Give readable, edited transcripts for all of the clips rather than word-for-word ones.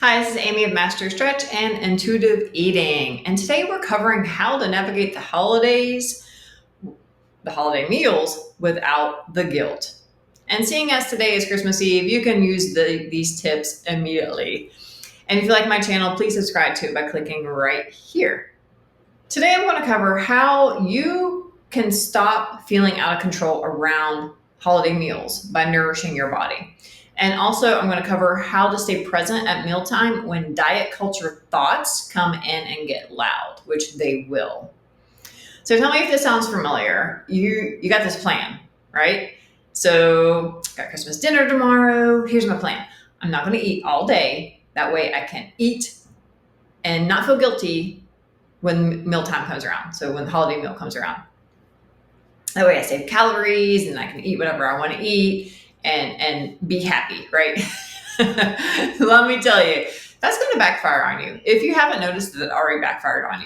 Hi, this is Amy of Mastro Stretch and Intuitive Eating. And today we're covering how to navigate the holiday meals without the guilt. And seeing as today is Christmas Eve, you can use these tips immediately. And if you like my channel, please subscribe to it by clicking right here. Today I'm going to cover how you can stop feeling out of control around holiday meals by nourishing your body. And also, I'm going to cover how to stay present at mealtime when diet culture thoughts come in and get loud, which they will. So tell me if this sounds familiar. You got this plan, right? So got Christmas dinner tomorrow. Here's my plan. I'm not going to eat all day. That way I can eat and not feel guilty when mealtime comes around. So when the holiday meal comes around. That way I save calories and I can eat whatever I want to eat and be happy, right? Let me tell you, that's going to backfire on you. If you haven't noticed that it already backfired on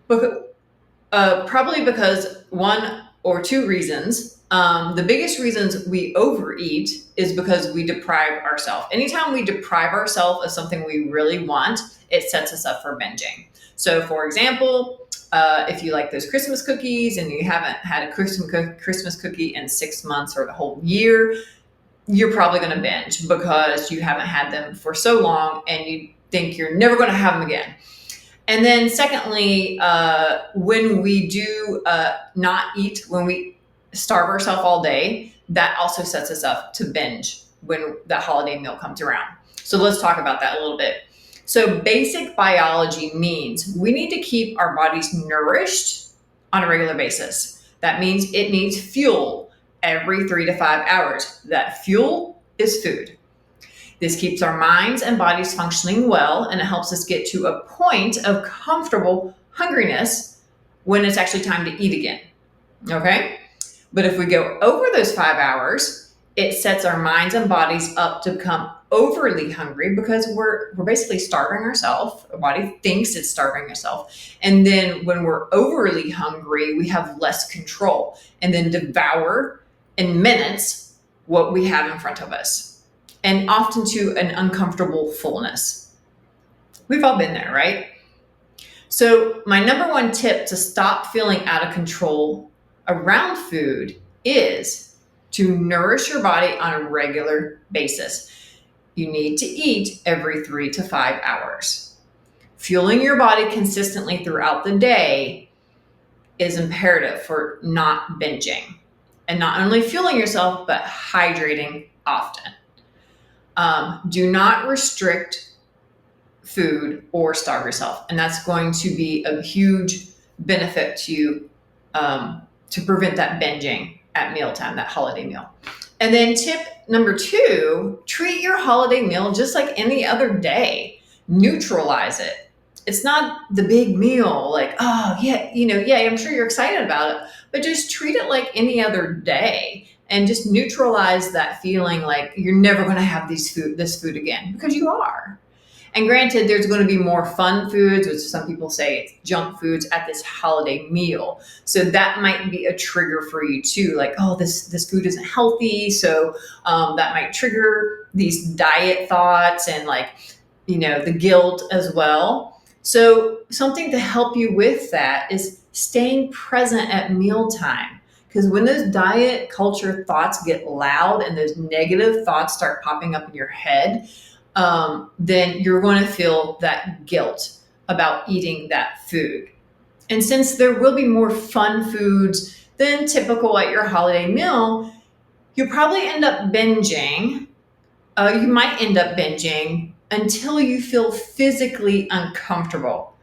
you. Probably because one or two reasons. The biggest reasons we overeat is because we deprive ourselves. Anytime we deprive ourselves of something we really want, it sets us up for binging. So for example, if you like those Christmas cookies and you haven't had a Christmas cookie in 6 months or the whole year, you're probably going to binge because you haven't had them for so long and you think you're never going to have them again. And then secondly, when we do not eat, when we starve ourselves all day, that also sets us up to binge when the holiday meal comes around. So let's talk about that a little bit. So basic biology means we need to keep our bodies nourished on a regular basis. That means it needs fuel every 3 to 5 hours. That fuel is food. This keeps our minds and bodies functioning well, and it helps us get to a point of comfortable hungriness when it's actually time to eat again. Okay? But if we go over those 5 hours, it sets our minds and bodies up to become overly hungry because we're basically starving ourselves. Our body thinks it's starving itself. And then when we're overly hungry, we have less control and then devour in minutes what we have in front of us, and often to an uncomfortable fullness. We've all been there, right? So my number one tip to stop feeling out of control around food is to nourish your body on a regular basis. You need to eat every 3 to 5 hours. Fueling your body consistently throughout the day is imperative for not binging. And not only fueling yourself, but hydrating often. Do not restrict food or starve yourself. And that's going to be a huge benefit to you to prevent that binging at mealtime, that holiday meal. And then tip number 2, treat your holiday meal just like any other day. Neutralize it. It's not the big meal like, oh, yeah, I'm sure you're excited about it, but just treat it like any other day and just neutralize that feeling like you're never going to have this food again, because you are. And granted, there's going to be more fun foods, which some people say it's junk foods at this holiday meal. So that might be a trigger for you too. Like, oh, this food isn't healthy. So that might trigger these diet thoughts and the guilt as well. So something to help you with that is staying present at mealtime. Because when those diet culture thoughts get loud and those negative thoughts start popping up in your head, then you're going to feel that guilt about eating that food. And since there will be more fun foods than typical at your holiday meal, you'll probably end up binging. You might end up binging until you feel physically uncomfortable.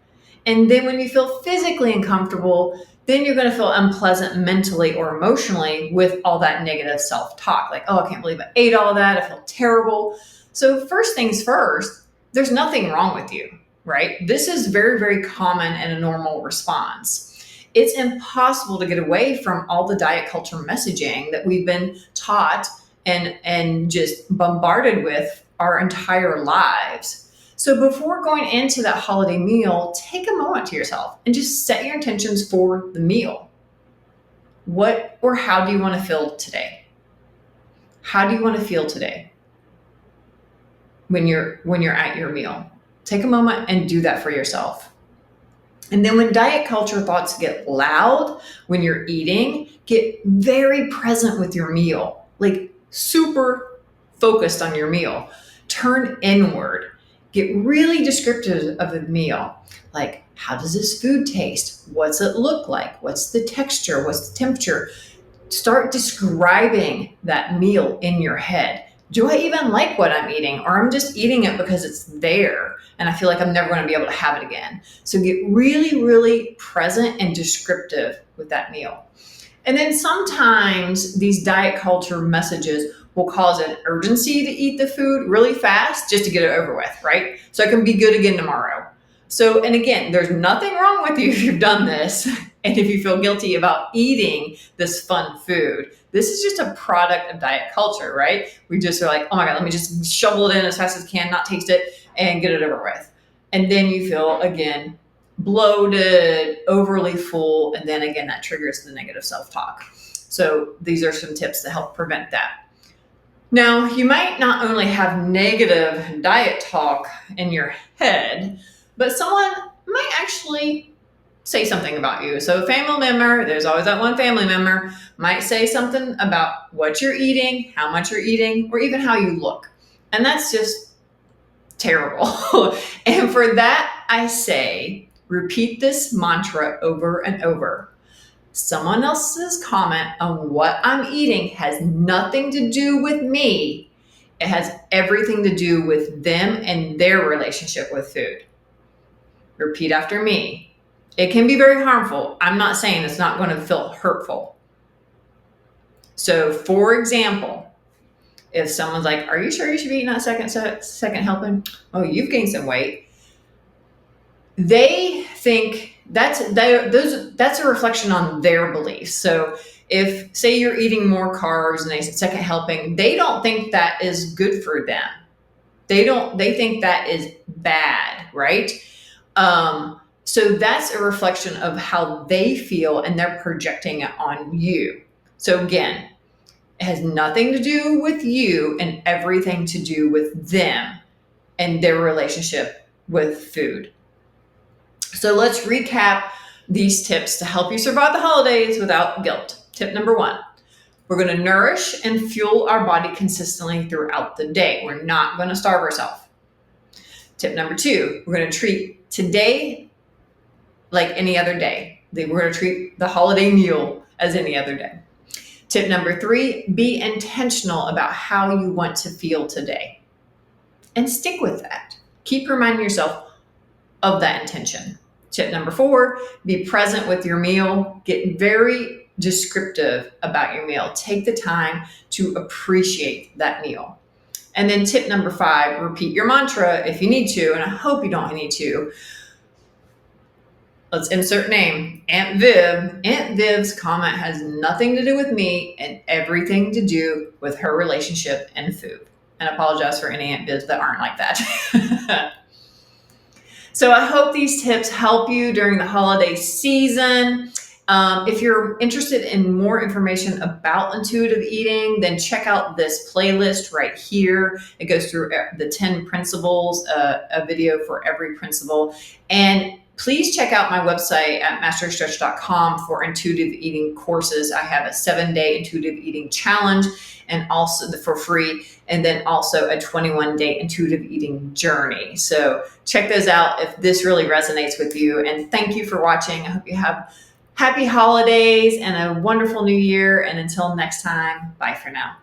And then when you feel physically uncomfortable, then you're going to feel unpleasant mentally or emotionally with all that negative self-talk. Like, oh, I can't believe I ate all that. I feel terrible. So first things first, there's nothing wrong with you, right? This is very, very common and a normal response. It's impossible to get away from all the diet culture messaging that we've been taught and just bombarded with our entire lives. So before going into that holiday meal, take a moment to yourself and just set your intentions for the meal. What or how do you want to feel today? How do you want to feel today? when you're at your meal. Take a moment and do that for yourself. And then when diet culture thoughts get loud when you're eating, get very present with your meal, like super focused on your meal. Turn inward. Get really descriptive of the meal. Like, how does this food taste? What's it look like? What's the texture? What's the temperature? Start describing that meal in your head. Do I even like what I'm eating? Or I'm just eating it because it's there and I feel like I'm never going to be able to have it again. So get really, really present and descriptive with that meal. And then sometimes these diet culture messages will cause an urgency to eat the food really fast just to get it over with, right? So it can be good again tomorrow. So, and again, there's nothing wrong with you if you've done this and if you feel guilty about eating this fun food. This is just a product of diet culture, right? We just are like, oh my God, let me just shovel it in as fast as I can, not taste it, and get it over with. And then you feel, again, bloated, overly full, and then again, that triggers the negative self-talk. So these are some tips to help prevent that. Now, you might not only have negative diet talk in your head, but someone might actually say something about you. So a family member, there's always that one family member, might say something about what you're eating, how much you're eating, or even how you look. And that's just terrible. And for that, I say, repeat this mantra over and over. Someone else's comment on what I'm eating has nothing to do with me. It has everything to do with them and their relationship with food. Repeat after me. It can be very harmful. I'm not saying it's not going to feel hurtful. So, for example, if someone's like, are you sure you should be eating that second helping? Oh, you've gained some weight. They think that's a reflection on their beliefs. So if, say, you're eating more carbs and they said second helping, they don't think that is good for them. They think that is bad, right? So that's a reflection of how they feel and they're projecting it on you. So again, it has nothing to do with you and everything to do with them and their relationship with food. So let's recap these tips to help you survive the holidays without guilt. Tip number 1, we're going to nourish and fuel our body consistently throughout the day. We're not going to starve ourselves. Tip number 2, we're going to treat today like any other day. We're going to treat the holiday meal as any other day. Tip number 3, be intentional about how you want to feel today. And stick with that. Keep reminding yourself of that intention. Tip number 4, be present with your meal. Get very descriptive about your meal. Take the time to appreciate that meal. And then tip number 5, repeat your mantra if you need to, and I hope you don't need to. Let's insert name, Aunt Viv. Aunt Viv's comment has nothing to do with me and everything to do with her relationship and food. And I apologize for any Aunt Vivs that aren't like that. So I hope these tips help you during the holiday season. If you're interested in more information about intuitive eating, then check out this playlist right here. It goes through the 10 principles, a video for every principle. And please check out my website at MastroStretch.com for intuitive eating courses. I have a 7-day intuitive eating challenge and also for free, and then also a 21-day intuitive eating journey. So check those out if this really resonates with you. And thank you for watching. I hope you have happy holidays and a wonderful new year. And until next time, bye for now.